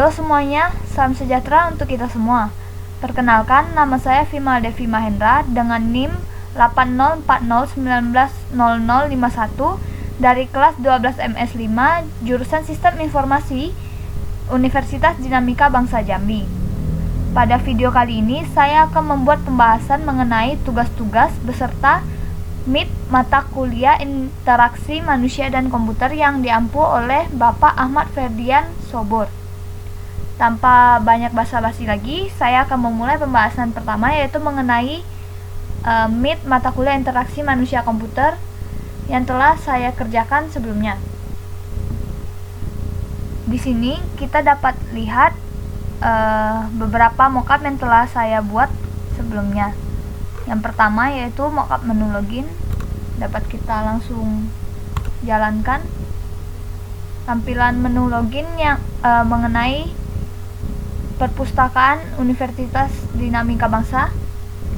Halo semuanya, salam sejahtera untuk kita semua. Perkenalkan, nama saya Vimal Devi Mahendra dengan NIM 8040190051 dari kelas 12 MS5 jurusan Sistem Informasi Universitas Dinamika Bangsa Jambi. Pada video kali ini, saya akan membuat pembahasan mengenai tugas-tugas beserta MIT mata kuliah interaksi manusia dan komputer yang diampu oleh Bapak Ahmad Ferdian Sobor. Tanpa banyak basa-basi lagi, saya akan memulai pembahasan pertama, yaitu mengenai MIT mata kuliah interaksi manusia komputer yang telah saya kerjakan sebelumnya. Di sini kita dapat lihat beberapa mockup yang telah saya buat sebelumnya. Yang pertama yaitu mockup menu login, dapat kita langsung jalankan. Tampilan menu login yang mengenai Perpustakaan Universitas Dinamika Bangsa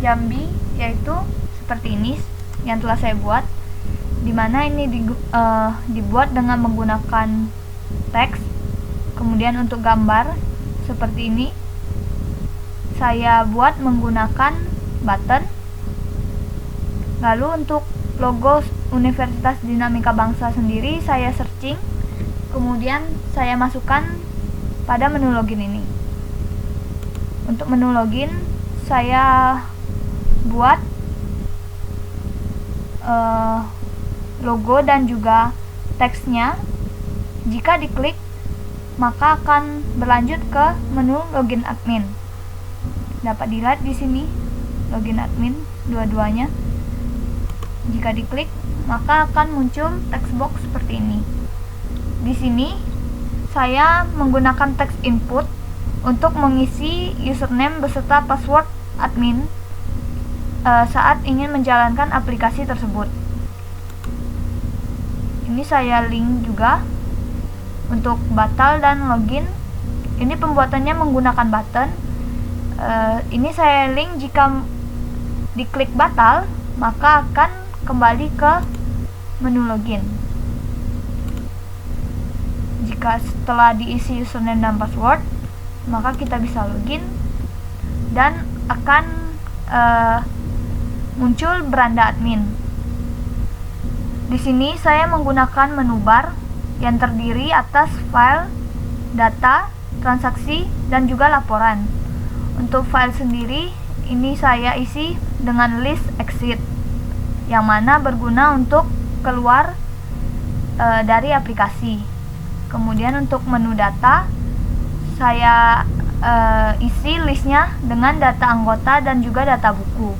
Jambi, yaitu seperti ini yang telah saya buat, dimana ini dibuat dengan menggunakan teks. Kemudian untuk gambar seperti ini saya buat menggunakan button. Lalu untuk logo Universitas Dinamika Bangsa sendiri saya searching, kemudian saya masukkan pada menu login ini. Untuk menu login saya buat logo dan juga teksnya. Jika diklik maka akan berlanjut ke menu login admin. Dapat dilihat di sini login admin dua-duanya. Jika diklik maka akan muncul text box seperti ini. Di sini saya menggunakan text input untuk mengisi username beserta password admin saat ingin menjalankan aplikasi tersebut. Ini saya link juga untuk batal dan login. Ini pembuatannya menggunakan button. Ini saya link, jika diklik batal maka akan kembali ke menu login. Jika setelah diisi username dan password maka kita bisa login dan akan muncul beranda admin. Di sini saya menggunakan menu bar yang terdiri atas file, data, transaksi, dan juga laporan. Untuk file sendiri ini saya isi dengan list exit, yang mana berguna untuk keluar dari aplikasi. Kemudian untuk menu data saya isi listnya dengan data anggota dan juga data buku.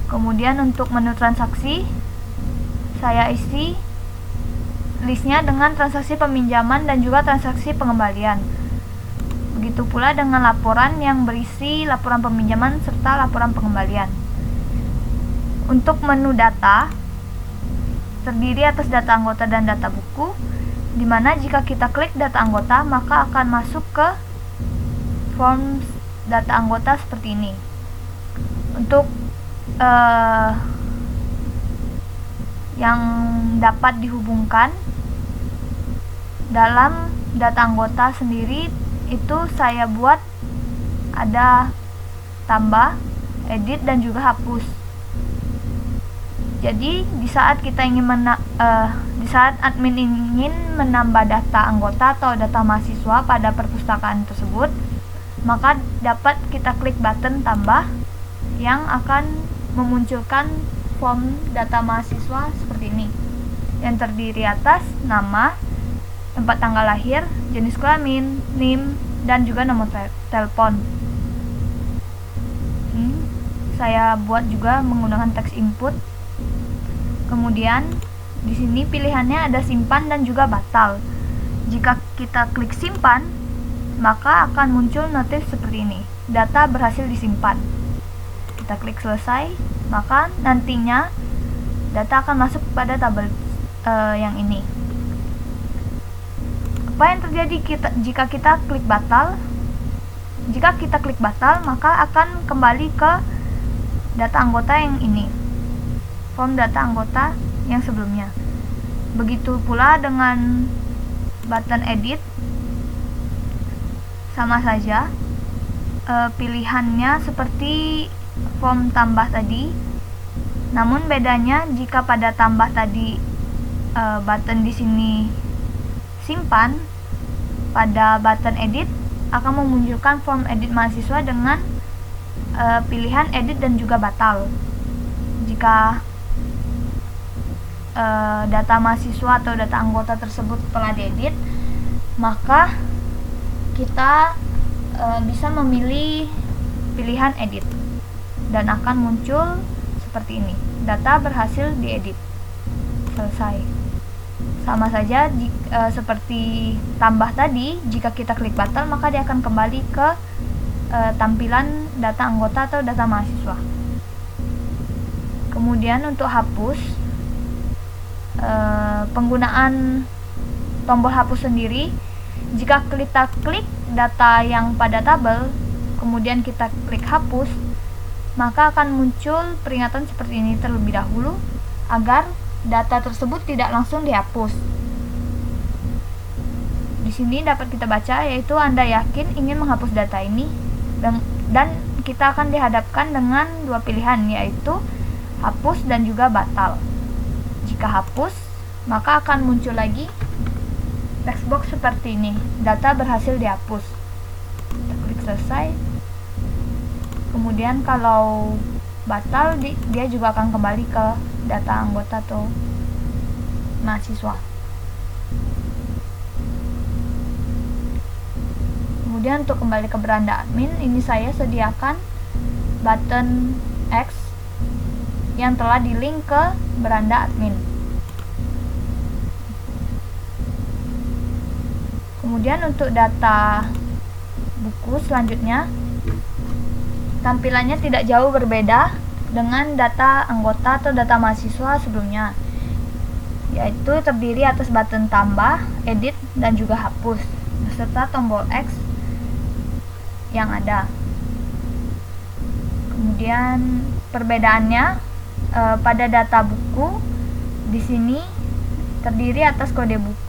Kemudian untuk menu transaksi saya isi listnya dengan transaksi peminjaman dan juga transaksi pengembalian. Begitu pula dengan laporan yang berisi laporan peminjaman serta laporan pengembalian. Untuk menu data terdiri atas data anggota dan data buku, dimana jika kita klik data anggota maka akan masuk ke form data anggota seperti ini. Untuk yang dapat dihubungkan dalam data anggota sendiri itu saya buat ada tambah, edit, dan juga hapus. Jadi di saat kita ingin di saat admin ingin menambah data anggota atau data mahasiswa pada perpustakaan tersebut, maka dapat kita klik button tambah yang akan memunculkan form data mahasiswa seperti ini, yang terdiri atas nama, tempat tanggal lahir, jenis kelamin, NIM, dan juga nomor telepon. Saya buat juga menggunakan teks input. Kemudian di sini pilihannya ada simpan dan juga batal. Jika kita klik simpan, maka akan muncul notif seperti ini, data berhasil disimpan. Kita klik selesai, maka nantinya data akan masuk pada tabel yang ini. Apa yang terjadi jika kita klik batal? Jika kita klik batal, maka akan kembali ke data anggota yang ini, form data anggota yang sebelumnya. Begitu pula dengan button edit. sama saja, pilihannya seperti form tambah tadi. Namun bedanya jika pada tambah tadi button di sini simpan, pada button edit akan memunculkan form edit mahasiswa dengan pilihan edit dan juga batal. Jika data mahasiswa atau data anggota tersebut telah diedit, maka kita bisa memilih pilihan edit dan akan muncul seperti ini, data berhasil diedit. Selesai. Sama saja seperti tambah tadi, jika kita klik batal maka dia akan kembali ke tampilan data anggota atau data mahasiswa. Kemudian untuk hapus, penggunaan tombol hapus sendiri, jika kita klik data yang pada tabel kemudian kita klik hapus, maka akan muncul peringatan seperti ini terlebih dahulu agar data tersebut tidak langsung dihapus. Di sini dapat kita baca, yaitu Anda yakin ingin menghapus data ini, dan kita akan dihadapkan dengan dua pilihan, yaitu hapus dan juga batal. Jika hapus, maka akan muncul lagi text box seperti ini, data berhasil dihapus. Kita klik selesai. Kemudian kalau batal, dia juga akan kembali ke data anggota atau mahasiswa. Kemudian untuk kembali ke beranda admin, ini saya sediakan button X yang telah di-link ke beranda admin. Kemudian untuk data buku selanjutnya, tampilannya tidak jauh berbeda dengan data anggota atau data mahasiswa sebelumnya, yaitu terdiri atas button tambah, edit, dan juga hapus, beserta tombol X yang ada. Kemudian perbedaannya, pada data buku di sini terdiri atas kode buku,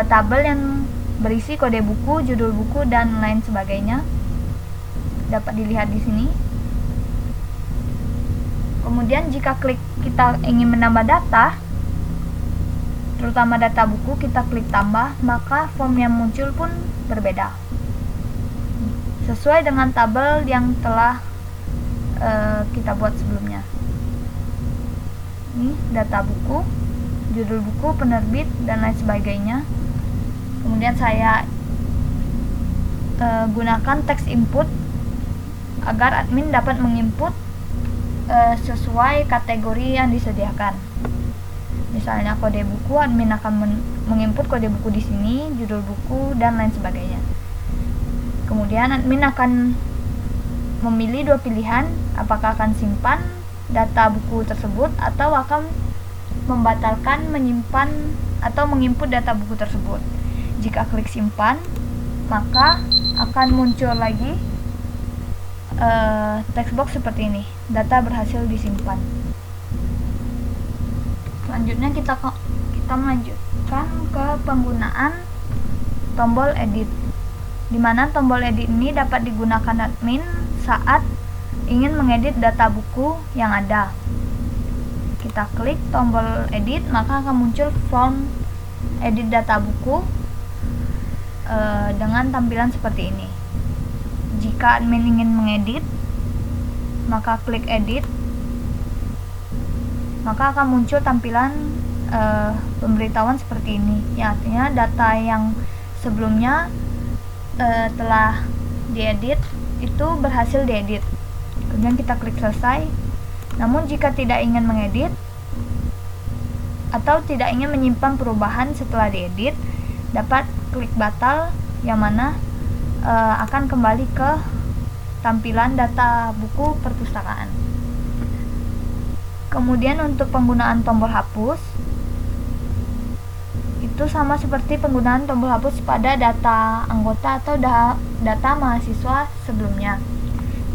tabel yang berisi kode buku, judul buku, dan lain sebagainya. Dapat dilihat di sini. Kemudian jika kita ingin menambah data, terutama data buku, kita klik tambah, maka form yang muncul pun berbeda, sesuai dengan tabel yang telah kita buat sebelumnya. Ini data buku, judul buku, penerbit, dan lain sebagainya. Kemudian saya gunakan text input agar admin dapat menginput sesuai kategori yang disediakan. Misalnya kode buku, admin akan menginput kode buku di sini, judul buku, dan lain sebagainya. Kemudian admin akan memilih dua pilihan, apakah akan simpan data buku tersebut atau akan membatalkan menyimpan atau menginput data buku tersebut. Jika klik simpan, maka akan muncul lagi text box seperti ini, data berhasil disimpan. Selanjutnya kita melanjutkan ke penggunaan tombol edit, di mana tombol edit ini dapat digunakan admin saat ingin mengedit data buku yang ada. Kita klik tombol edit, maka akan muncul form edit data buku dengan tampilan seperti ini. Jika admin ingin mengedit, maka klik edit, maka akan muncul tampilan pemberitahuan seperti ini, yang artinya data yang sebelumnya telah diedit itu berhasil diedit. Kemudian kita klik selesai. Namun jika tidak ingin mengedit atau tidak ingin menyimpan perubahan setelah diedit, dapat klik batal, yang mana akan kembali ke tampilan data buku perpustakaan. Kemudian untuk penggunaan tombol hapus, itu sama seperti penggunaan tombol hapus pada data anggota atau data mahasiswa sebelumnya,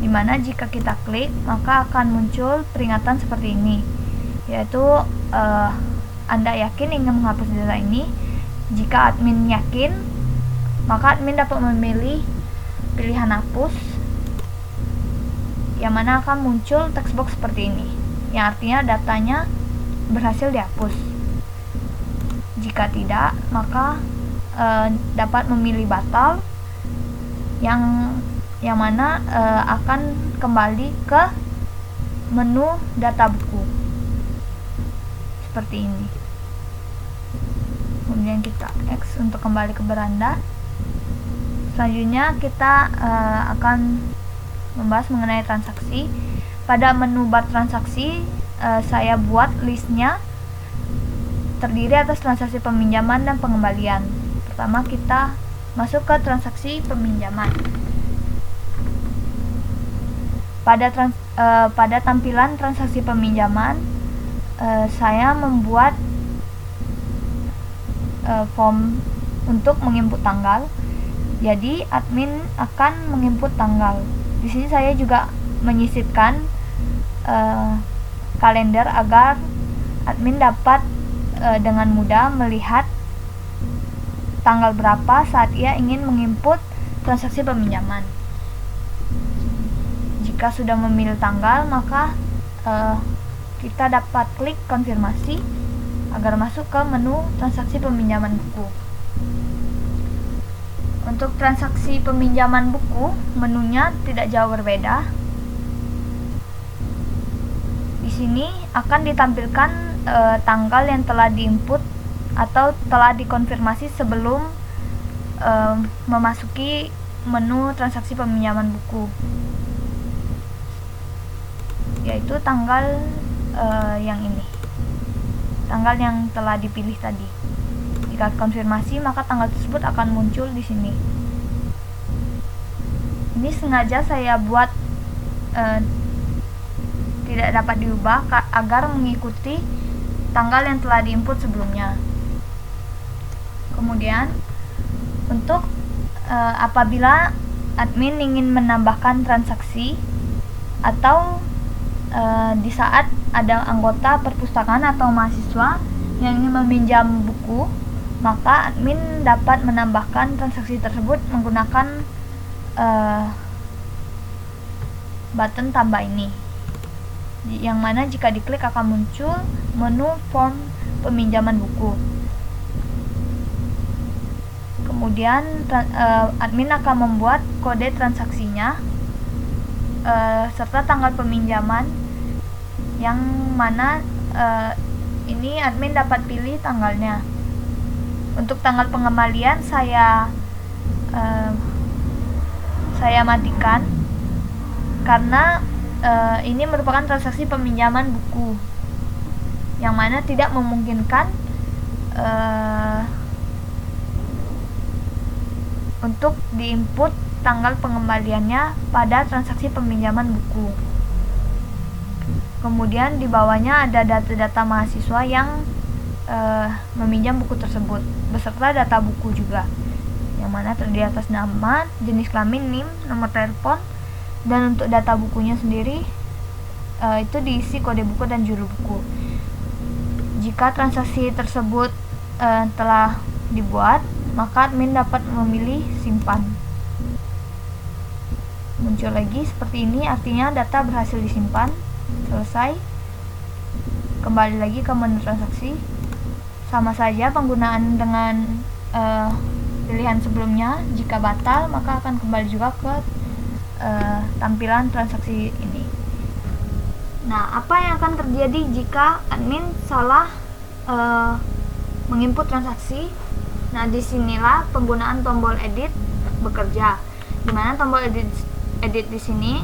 dimana jika kita klik maka akan muncul peringatan seperti ini, yaitu Anda yakin ingin menghapus data ini. Jika admin yakin, maka admin dapat memilih pilihan hapus, yang mana akan muncul text box seperti ini, yang artinya datanya berhasil dihapus. Jika tidak, maka dapat memilih batal, yang mana akan kembali ke menu data buku seperti ini. Kemudian kita X untuk kembali ke beranda. Selanjutnya kita akan membahas mengenai transaksi. Pada menu bar transaksi, saya buat listnya terdiri atas transaksi peminjaman dan pengembalian. Pertama kita masuk ke transaksi peminjaman. Pada tampilan transaksi peminjaman, saya membuat form untuk menginput tanggal. Jadi admin akan menginput tanggal. Di sini saya juga menyisipkan kalender agar admin dapat dengan mudah melihat tanggal berapa saat ia ingin menginput transaksi peminjaman. Jika sudah memilih tanggal, maka kita dapat klik konfirmasi agar masuk ke menu transaksi peminjaman buku. Untuk transaksi peminjaman buku, menunya tidak jauh berbeda. Di sini akan ditampilkan tanggal yang telah diinput atau telah dikonfirmasi sebelum memasuki menu transaksi peminjaman buku, yaitu tanggal yang ini, tanggal yang telah dipilih tadi. Jika konfirmasi, maka tanggal tersebut akan muncul di sini. Ini sengaja saya buat tidak dapat diubah agar mengikuti tanggal yang telah diinput sebelumnya. Kemudian untuk apabila admin ingin menambahkan transaksi atau di saat ada anggota perpustakaan atau mahasiswa yang ingin meminjam buku, maka admin dapat menambahkan transaksi tersebut menggunakan button tambah ini, yang mana jika diklik akan muncul menu form peminjaman buku. Kemudian admin akan membuat kode transaksinya serta tanggal peminjaman, yang mana ini admin dapat pilih tanggalnya. Untuk tanggal pengembalian saya matikan karena ini merupakan transaksi peminjaman buku, yang mana tidak memungkinkan untuk diinput tanggal pengembaliannya pada transaksi peminjaman buku. Kemudian di bawahnya ada data-data mahasiswa yang meminjam buku tersebut beserta data buku juga, yang mana terdiri atas nama, jenis kelamin, NIM, nomor telepon, dan untuk data bukunya sendiri itu diisi kode buku dan judul buku. Jika transaksi tersebut telah dibuat, maka admin dapat memilih simpan. Muncul lagi seperti ini, artinya data berhasil disimpan. Selesai. Kembali lagi ke menu transaksi. Sama saja penggunaan dengan pilihan sebelumnya. Jika batal, maka akan kembali juga ke tampilan transaksi ini. Nah, apa yang akan terjadi jika admin salah menginput transaksi? Nah, disinilah penggunaan tombol edit bekerja, dimana tombol edit di sini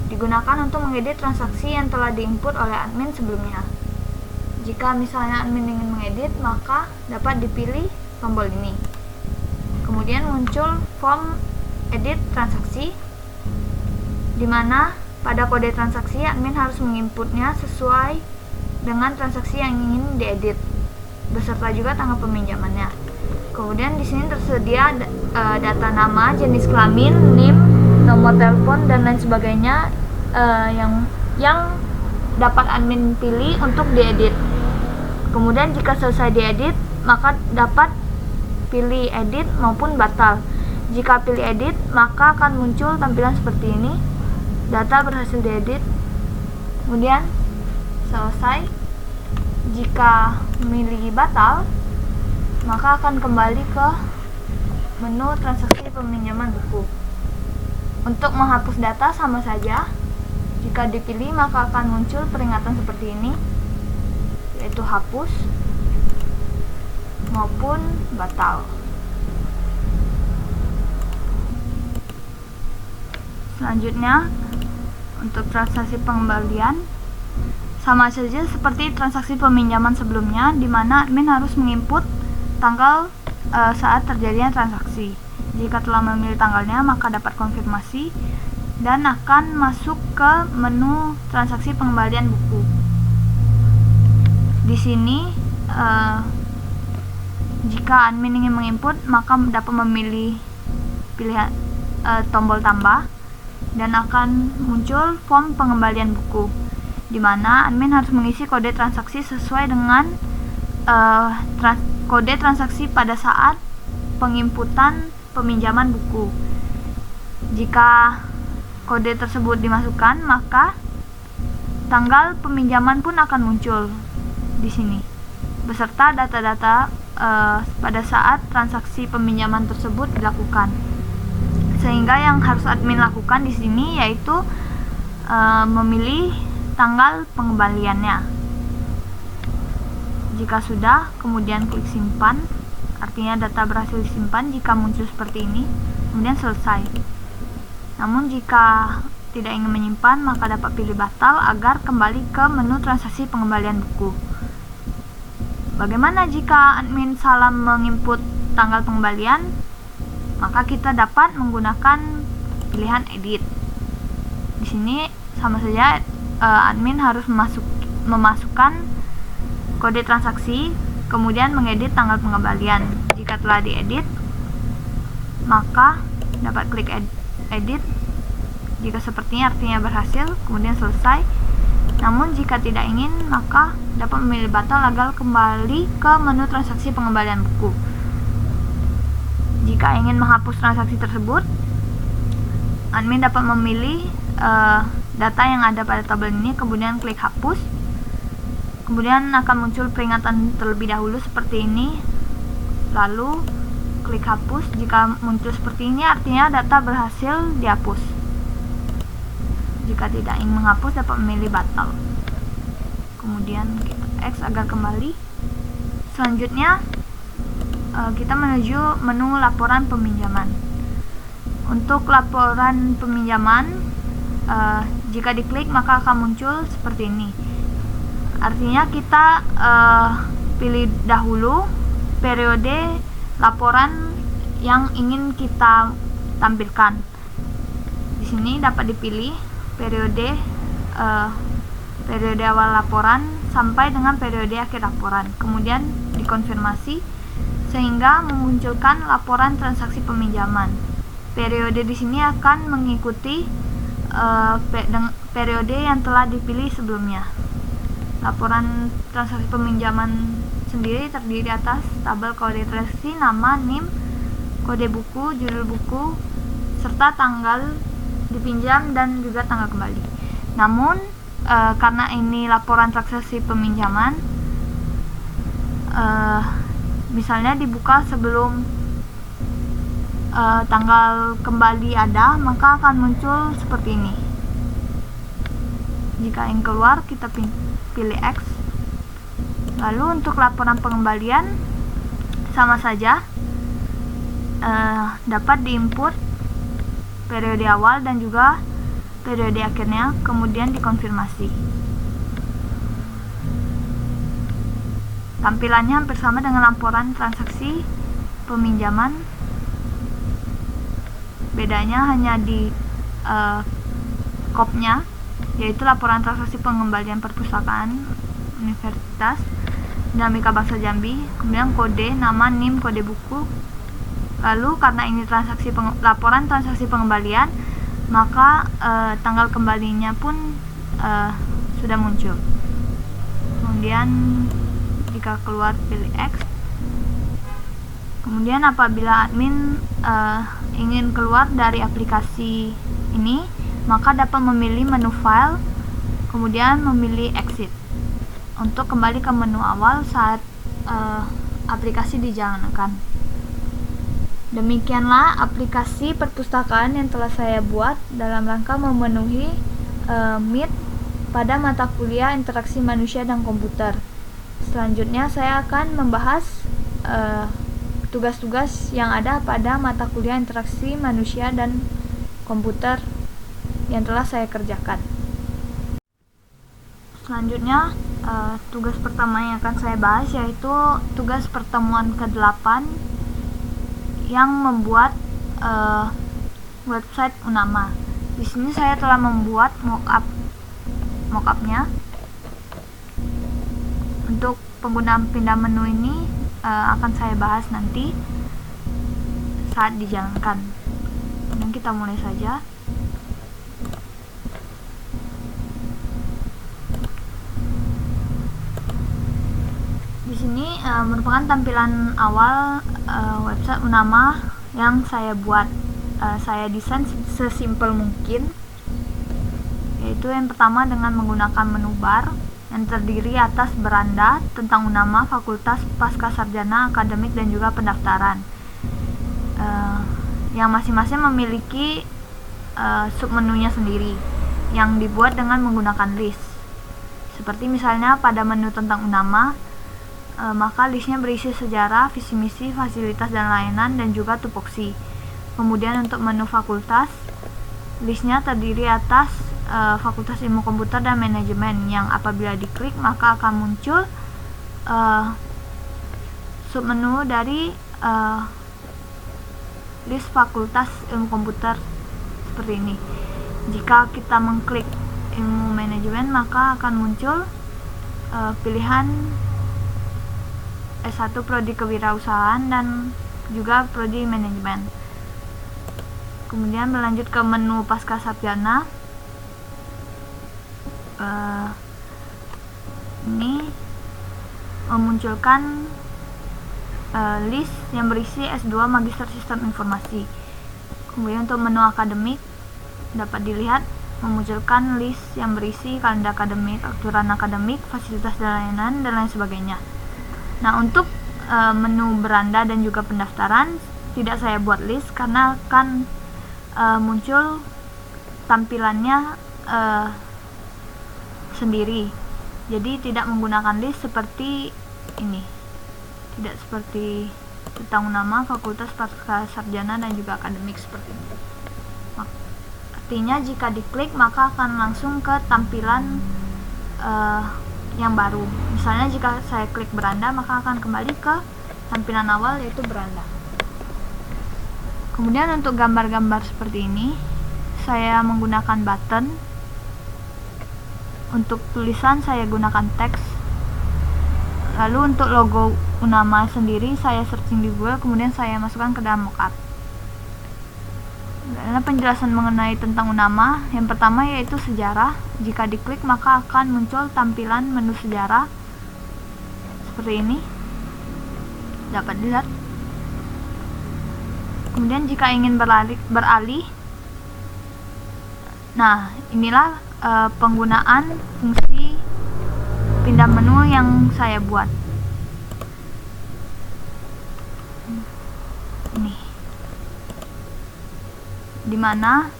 digunakan untuk mengedit transaksi yang telah diinput oleh admin sebelumnya. Jika misalnya admin ingin mengedit, maka dapat dipilih tombol ini. Kemudian muncul form edit transaksi, dimana pada kode transaksi admin harus menginputnya sesuai dengan transaksi yang ingin diedit, beserta juga tanggal peminjamannya. Kemudian di sini tersedia data nama, jenis kelamin, NIM, nomor telepon, dan lain sebagainya yang dapat admin pilih untuk diedit. Kemudian jika selesai diedit, maka dapat pilih edit maupun batal. Jika pilih edit, maka akan muncul tampilan seperti ini. Data berhasil diedit. Kemudian selesai. Jika memilih batal, maka akan kembali ke menu transaksi peminjaman buku. Untuk menghapus data sama saja. Jika dipilih, maka akan muncul peringatan seperti ini, yaitu hapus maupun batal. Selanjutnya, untuk transaksi pengembalian sama saja seperti transaksi peminjaman sebelumnya, di mana admin harus menginput tanggal saat terjadinya transaksi. Jika telah memilih tanggalnya, maka dapat konfirmasi dan akan masuk ke menu transaksi pengembalian buku. Di sini jika admin ingin menginput, maka dapat memilih pilihan tombol tambah dan akan muncul form pengembalian buku, di mana admin harus mengisi kode transaksi sesuai dengan kode transaksi pada saat penginputan peminjaman buku. Jika kode tersebut dimasukkan, maka tanggal peminjaman pun akan muncul di sini beserta data-data pada saat transaksi peminjaman tersebut dilakukan. Sehingga yang harus admin lakukan di sini yaitu memilih tanggal pengembaliannya. Jika sudah, kemudian klik simpan, artinya data berhasil disimpan jika muncul seperti ini, kemudian selesai. Namun jika tidak ingin menyimpan, maka dapat pilih batal agar kembali ke menu transaksi pengembalian buku. Bagaimana jika admin salah menginput tanggal pengembalian? Maka kita dapat menggunakan pilihan edit. Di sini sama saja admin harus memasukkan kode transaksi, kemudian mengedit tanggal pengembalian. Jika telah diedit, maka dapat klik edit. Jika sepertinya artinya berhasil, kemudian selesai. Namun jika tidak ingin, maka dapat memilih batal agar kembali ke menu transaksi pengembalian buku. Jika ingin menghapus transaksi tersebut, admin dapat memilih data yang ada pada tabel ini, kemudian klik hapus. Kemudian akan muncul peringatan terlebih dahulu seperti ini. Lalu klik hapus. Jika muncul seperti ini, artinya data berhasil dihapus. Jika tidak ingin menghapus, dapat memilih batal. Kemudian kita X agar kembali. Selanjutnya kita menuju menu laporan peminjaman. Untuk laporan peminjaman, jika diklik maka akan muncul seperti ini. Artinya kita pilih dahulu periode laporan yang ingin kita tampilkan. Di sini dapat dipilih periode awal laporan sampai dengan periode akhir laporan. Kemudian dikonfirmasi sehingga memunculkan laporan transaksi peminjaman. Periode di sini akan mengikuti periode yang telah dipilih sebelumnya. Laporan transaksi peminjaman sendiri terdiri atas tabel kode transaksi, nama, NIM, kode buku, judul buku, serta tanggal dipinjam dan juga tanggal kembali. Namun karena ini laporan transaksi peminjaman, misalnya dibuka sebelum tanggal kembali ada, maka akan muncul seperti ini. Jika ingin keluar, kita pilih X. Lalu untuk laporan pengembalian sama saja, dapat diinput periode awal dan juga periode akhirnya, kemudian dikonfirmasi. Tampilannya hampir sama dengan laporan transaksi peminjaman. Bedanya hanya di skopnya, yaitu laporan transaksi pengembalian perpustakaan Universitas Dinamika Bangsa Jambi, kemudian kode, nama, NIM, kode buku. Lalu karena ini laporan transaksi pengembalian, maka tanggal kembalinya pun sudah muncul. Kemudian jika keluar pilih X. Kemudian apabila admin ingin keluar dari aplikasi ini, maka dapat memilih menu file, kemudian memilih exit untuk kembali ke menu awal saat aplikasi dijalankan. Demikianlah aplikasi perpustakaan yang telah saya buat dalam rangka memenuhi Meet pada mata kuliah interaksi manusia dan komputer. Selanjutnya saya akan membahas tugas-tugas yang ada pada mata kuliah interaksi manusia dan komputer yang telah saya kerjakan. Selanjutnya tugas pertama yang akan saya bahas yaitu tugas pertemuan ke-8 yang membuat website Unama. Di sini saya telah membuat mockupnya. Untuk penggunaan pindah menu ini akan saya bahas nanti saat dijalankan. Kemudian kita mulai saja. Di sini merupakan tampilan awal website Unama yang saya buat. Saya desain sesimpel mungkin, yaitu yang pertama dengan menggunakan menu bar yang terdiri atas beranda tentang Unama, fakultas, pascasarjana, akademik, dan juga pendaftaran, yang masing-masing memiliki submenunya sendiri yang dibuat dengan menggunakan list. Seperti misalnya pada menu tentang Unama, maka listnya berisi sejarah, visi misi, fasilitas dan layanan, dan juga tupoksi. Kemudian untuk menu fakultas, listnya terdiri atas Fakultas Ilmu Komputer dan Manajemen, yang apabila diklik maka akan muncul submenu dari list Fakultas Ilmu Komputer seperti ini. Jika kita mengklik Ilmu Manajemen maka akan muncul pilihan S1 Prodi Kewirausahaan dan juga Prodi Manajemen. Kemudian berlanjut ke menu Pascasarjana. Ini memunculkan list yang berisi S2 Magister Sistem Informasi. Kemudian untuk menu akademik dapat dilihat memunculkan list yang berisi kalender akademik, aturan akademik, fasilitas dan layanan, dan lain sebagainya. Nah, untuk menu beranda dan juga pendaftaran tidak saya buat list karena akan muncul tampilannya sendiri, jadi tidak menggunakan list seperti ini, tidak seperti tentang Unama, fakultas, pascasarjana, dan juga akademik seperti ini. Artinya jika diklik maka akan langsung ke tampilan yang baru. Misalnya jika saya klik beranda maka akan kembali ke tampilan awal yaitu beranda. Kemudian untuk gambar-gambar seperti ini saya menggunakan button. Untuk tulisan saya gunakan teks. Lalu untuk logo Unama sendiri saya searching di Google, kemudian saya masukkan ke dalam mockup. Ada penjelasan mengenai tentang Unama. Yang pertama yaitu sejarah. Jika diklik maka akan muncul tampilan menu sejarah seperti ini, dapat dilihat. Kemudian jika ingin beralih, nah inilah penggunaan fungsi pindah menu yang saya buat. Ini, dimana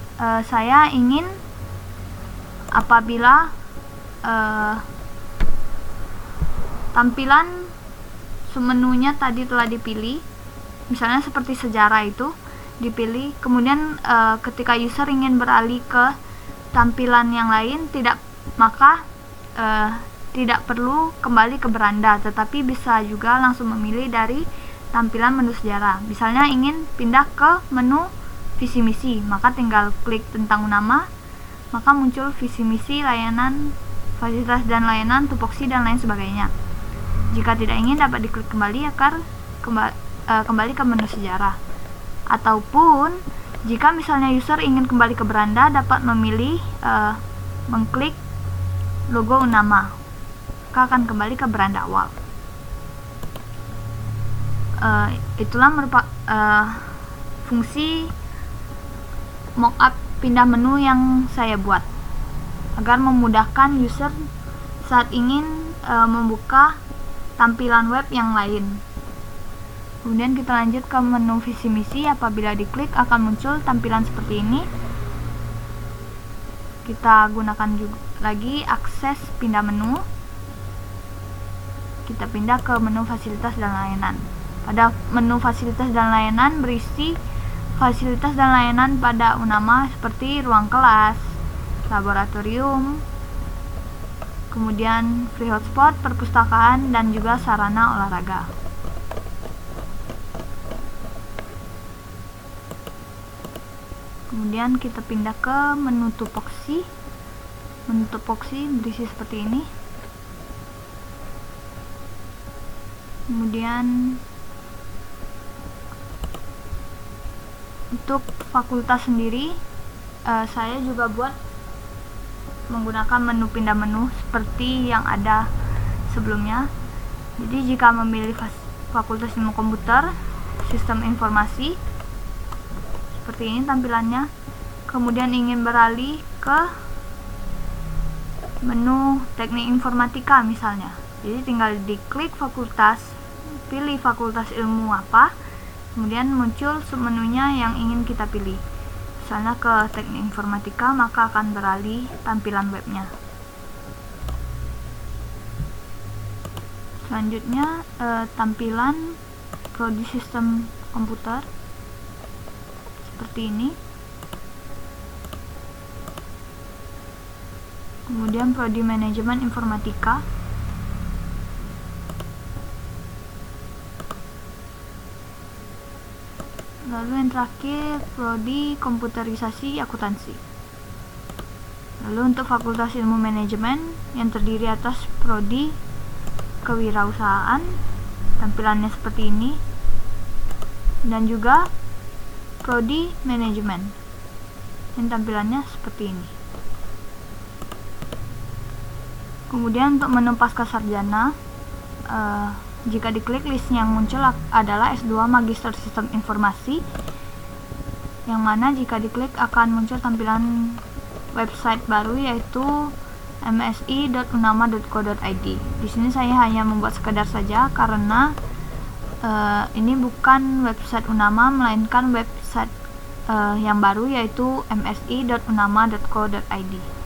saya ingin apabila tampilan submenunya tadi telah dipilih, misalnya seperti sejarah itu dipilih, kemudian ketika user ingin beralih ke tampilan yang lain, maka tidak perlu kembali ke beranda, tetapi bisa juga langsung memilih dari tampilan menu sejarah. Misalnya ingin pindah ke menu visi misi, maka tinggal klik tentang Unama, maka muncul visi misi, layanan, fasilitas dan layanan, tupoksi, dan lain sebagainya. Jika tidak ingin dapat diklik kembali agar kembali ke menu sejarah. Ataupun jika misalnya user ingin kembali ke beranda, dapat memilih mengklik logo Unama, maka akan kembali ke beranda awal. Itulah fungsi mockup pindah menu yang saya buat agar memudahkan user saat ingin membuka tampilan web yang lain. Kemudian kita lanjut ke menu visi misi. Apabila diklik akan muncul tampilan seperti ini. Kita gunakan juga lagi akses pindah menu. Kita pindah ke menu fasilitas dan layanan. Pada menu fasilitas dan layanan berisi fasilitas dan layanan pada UNAMA seperti ruang kelas, laboratorium, kemudian free hotspot, perpustakaan, dan juga sarana olahraga. Kemudian kita pindah ke menu tupoksi. Menu tupoksi berisi seperti ini. Kemudian untuk fakultas sendiri saya juga buat menggunakan menu pindah menu seperti yang ada sebelumnya. Jadi jika memilih fakultas ilmu komputer, sistem informasi, seperti ini tampilannya. Kemudian ingin beralih ke menu teknik informatika misalnya, jadi tinggal diklik fakultas, pilih fakultas ilmu apa, kemudian muncul submenunya yang ingin kita pilih. Misalnya ke teknik informatika, maka akan beralih tampilan webnya. Selanjutnya tampilan prodi sistem komputer seperti ini. Kemudian prodi manajemen informatika. Lalu yang terakhir prodi komputerisasi akuntansi. Lalu untuk fakultas ilmu manajemen yang terdiri atas prodi kewirausahaan, tampilannya seperti ini, dan juga prodi manajemen yang tampilannya seperti ini. Kemudian untuk menu pasca sarjana, jika diklik list yang muncul adalah S2 Magister Sistem Informasi, yang mana jika diklik akan muncul tampilan website baru yaitu msi.unama.co.id. Di sini saya hanya membuat sekedar saja karena ini bukan website UNAMA melainkan website yang baru yaitu msi.unama.co.id.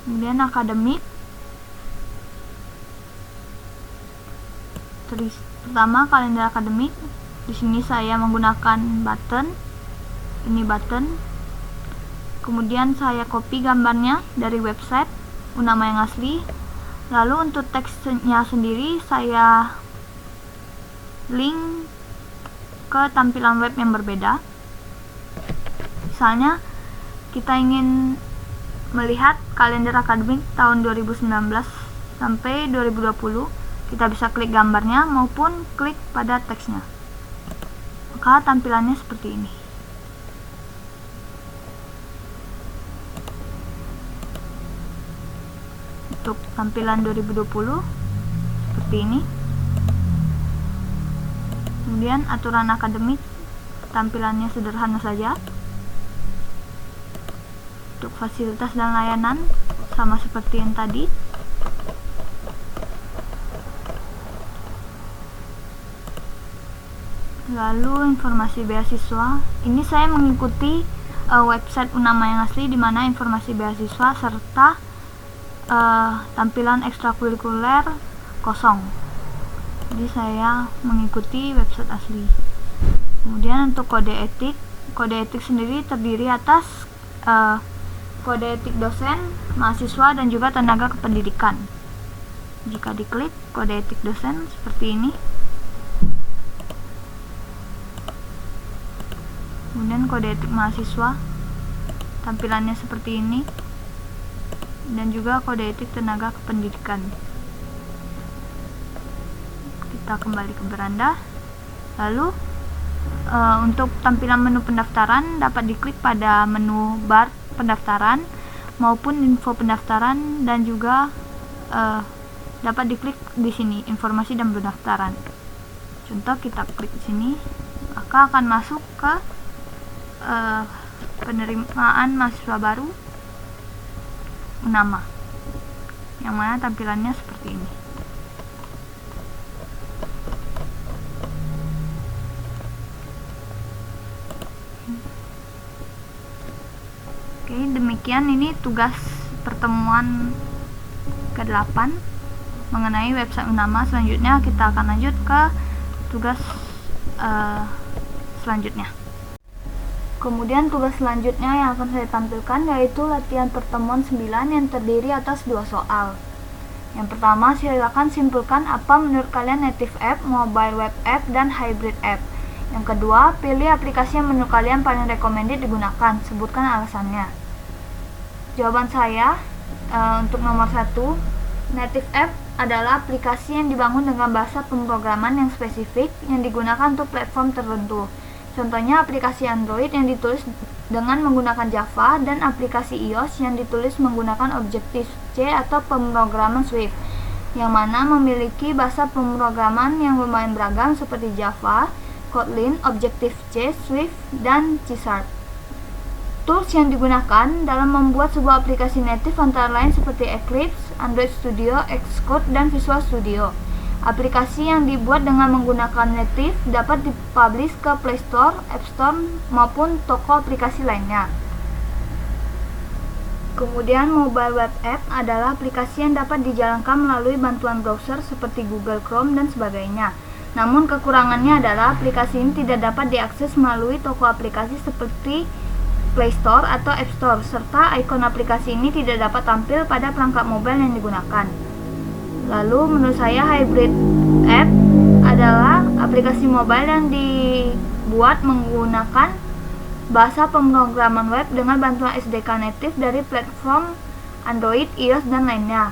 Kemudian akademik. Pertama kalender akademik. Di sini saya menggunakan button. Ini button. Kemudian saya copy gambarnya dari website UNAMA yang asli. Lalu untuk teksnya sendiri saya link ke tampilan web yang berbeda. Misalnya kita ingin melihat kalender akademik tahun 2019 sampai 2020, kita bisa klik gambarnya maupun klik pada teksnya. Maka tampilannya seperti ini. Untuk tampilan 2020 seperti ini. Kemudian aturan akademik, tampilannya sederhana saja. Untuk fasilitas dan layanan sama seperti yang tadi. Lalu informasi beasiswa, ini saya mengikuti website UNAMA yang asli, di mana informasi beasiswa serta tampilan ekstrakurikuler kosong. Jadi saya mengikuti website asli. Kemudian untuk kode etik sendiri terdiri atas kode etik dosen, mahasiswa, dan juga tenaga kependidikan. Jika diklik kode etik dosen seperti ini. Kemudian kode etik mahasiswa, tampilannya seperti ini. Dan juga kode etik tenaga kependidikan. Kita kembali ke beranda. Lalu untuk tampilan menu pendaftaran dapat diklik pada menu bar pendaftaran maupun info pendaftaran, dan juga dapat diklik di sini informasi dan pendaftaran. Contoh kita klik di sini, maka akan masuk ke penerimaan mahasiswa baru UNAMA, yang mana tampilannya seperti ini. Oke, demikian ini tugas pertemuan ke-8 mengenai website UNAMA. Selanjutnya kita akan lanjut ke tugas selanjutnya. Kemudian tugas selanjutnya yang akan saya tampilkan yaitu latihan pertemuan 9 yang terdiri atas 2 soal. Yang pertama, silakan simpulkan apa menurut kalian native app, mobile web app, dan hybrid app. Yang kedua, pilih aplikasi yang menurut kalian paling recommended digunakan. Sebutkan alasannya. Jawaban saya untuk nomor 1, native app adalah aplikasi yang dibangun dengan bahasa pemrograman yang spesifik yang digunakan untuk platform tertentu. Contohnya aplikasi Android yang ditulis dengan menggunakan Java dan aplikasi iOS yang ditulis menggunakan Objective-C atau pemrograman Swift, yang mana memiliki bahasa pemrograman yang lumayan beragam seperti Java, Kotlin, Objective-C, Swift, dan C#. Tools yang digunakan dalam membuat sebuah aplikasi native antara lain seperti Eclipse, Android Studio, Xcode, dan Visual Studio. Aplikasi yang dibuat dengan menggunakan native dapat dipublish ke Play Store, App Store, maupun toko aplikasi lainnya. Kemudian mobile web app adalah aplikasi yang dapat dijalankan melalui bantuan browser seperti Google Chrome dan sebagainya. Namun kekurangannya adalah aplikasi ini tidak dapat diakses melalui toko aplikasi seperti Play Store atau App Store, serta ikon aplikasi ini tidak dapat tampil pada perangkat mobile yang digunakan. Lalu menurut saya hybrid app adalah aplikasi mobile yang dibuat menggunakan bahasa pemrograman web dengan bantuan SDK native dari platform Android, iOS, dan lainnya.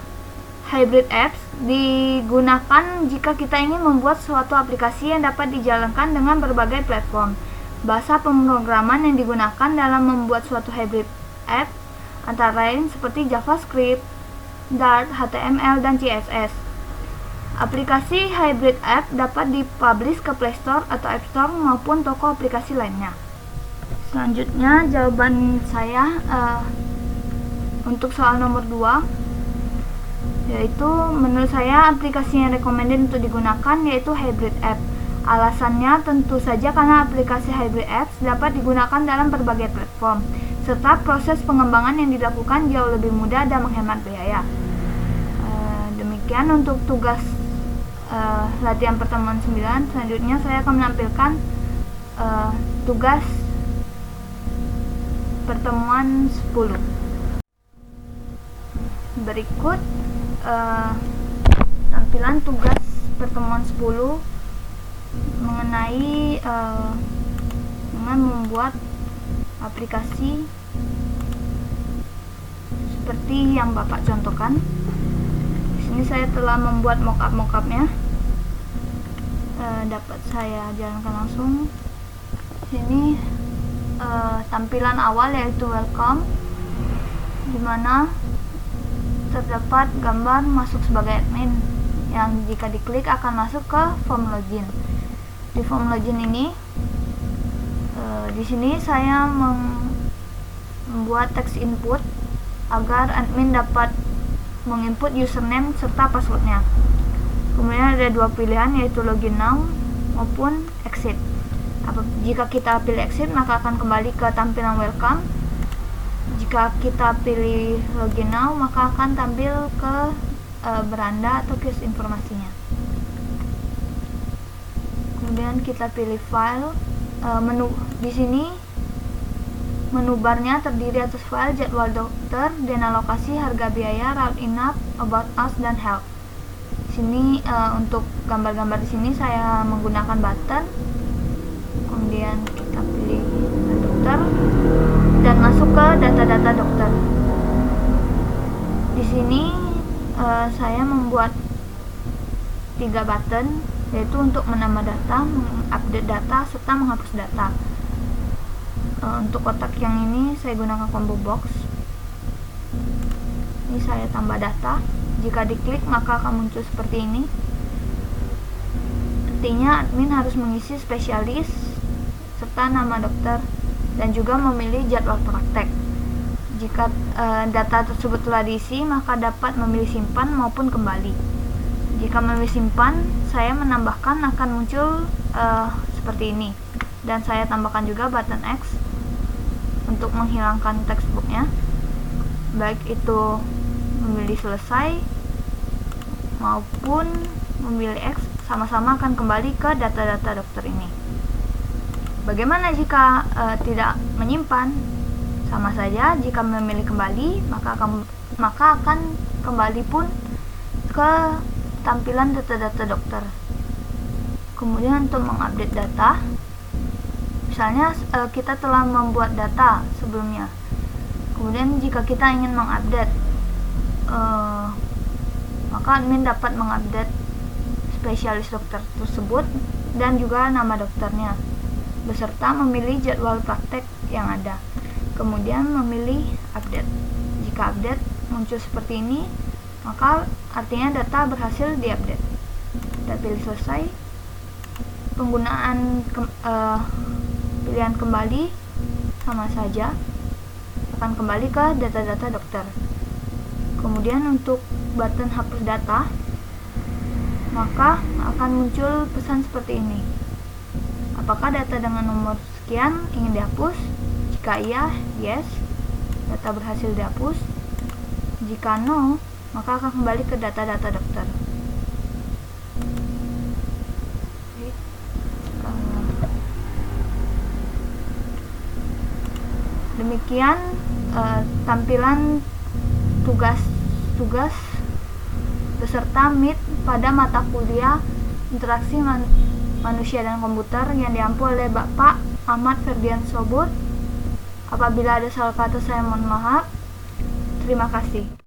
Hybrid apps digunakan jika kita ingin membuat suatu aplikasi yang dapat dijalankan dengan berbagai platform. Bahasa pemrograman yang digunakan dalam membuat suatu hybrid app antara lain seperti JavaScript, Dart, HTML, dan CSS. Aplikasi hybrid app dapat dipublish ke Play Store atau App Store maupun toko aplikasi lainnya. Selanjutnya jawaban saya untuk soal nomor 2, yaitu menurut saya aplikasi yang recommended untuk digunakan yaitu hybrid app. Alasannya tentu saja karena aplikasi hybrid apps dapat digunakan dalam berbagai platform, serta proses pengembangan yang dilakukan jauh lebih mudah dan menghemat biaya. Demikian untuk tugas latihan pertemuan 9. Selanjutnya saya akan menampilkan tugas pertemuan 10. Berikut tampilan tugas pertemuan 10 mengenai dengan membuat aplikasi seperti yang Bapak contohkan. Di sini saya telah membuat mockup-mockupnya. Dapat saya jalankan langsung. Di sini tampilan awal yaitu welcome, di mana terdapat gambar masuk sebagai admin yang jika diklik akan masuk ke form login. Di form login ini, di sini saya membuat text input agar admin dapat menginput username serta passwordnya. Kemudian ada dua pilihan yaitu login now maupun exit. Jika kita pilih exit maka akan kembali ke tampilan welcome. Jika kita pilih login now maka akan tampil ke beranda atau kios informasinya. Kemudian kita pilih file, menu di sini menu barnya terdiri atas file, jadwal dokter, dana lokasi, harga biaya, route enough, about us, dan help. Di sini untuk gambar-gambar di sini saya menggunakan button. Kemudian kita pilih dokter dan masuk ke data-data dokter. Di sini saya membuat 3 button, yaitu untuk menambah data, mengupdate data, serta menghapus data. Untuk kotak yang ini saya gunakan combo box. Ini saya tambah data. Jika diklik maka akan muncul seperti ini. Artinya admin harus mengisi spesialis serta nama dokter, dan juga memilih jadwal praktek. Jika data tersebut telah diisi, maka dapat memilih simpan maupun kembali. Jika memilih simpan, saya menambahkan akan muncul seperti ini, dan saya tambahkan juga button X untuk menghilangkan textbooknya, baik itu memilih selesai maupun memilih X, sama-sama akan kembali ke data-data dokter ini. Bagaimana jika tidak menyimpan? Sama saja, jika memilih kembali, maka akan kembali pun ke tampilan data-data dokter. Kemudian untuk mengupdate data, misalnya kita telah membuat data sebelumnya, kemudian jika kita ingin mengupdate, maka admin dapat mengupdate spesialis dokter tersebut dan juga nama dokternya, beserta memilih jadwal praktek yang ada. Kemudian memilih update. Jika update muncul seperti ini, maka artinya data berhasil diupdate. Kita pilih selesai. Penggunaan pilihan kembali sama saja, akan kembali ke data-data dokter. Kemudian untuk button hapus data, maka akan muncul pesan seperti ini. Apakah data dengan nomor sekian ingin dihapus? Jika iya, yes, data berhasil dihapus. Jika no, maka akan kembali ke data-data dokter. Demikian tampilan tugas beserta Meet pada mata kuliah interaksi manusia dan komputer yang diampu oleh Bapak Ahmad Ferdian Sobur. Apabila ada salah kata, saya mohon maaf. Terima kasih.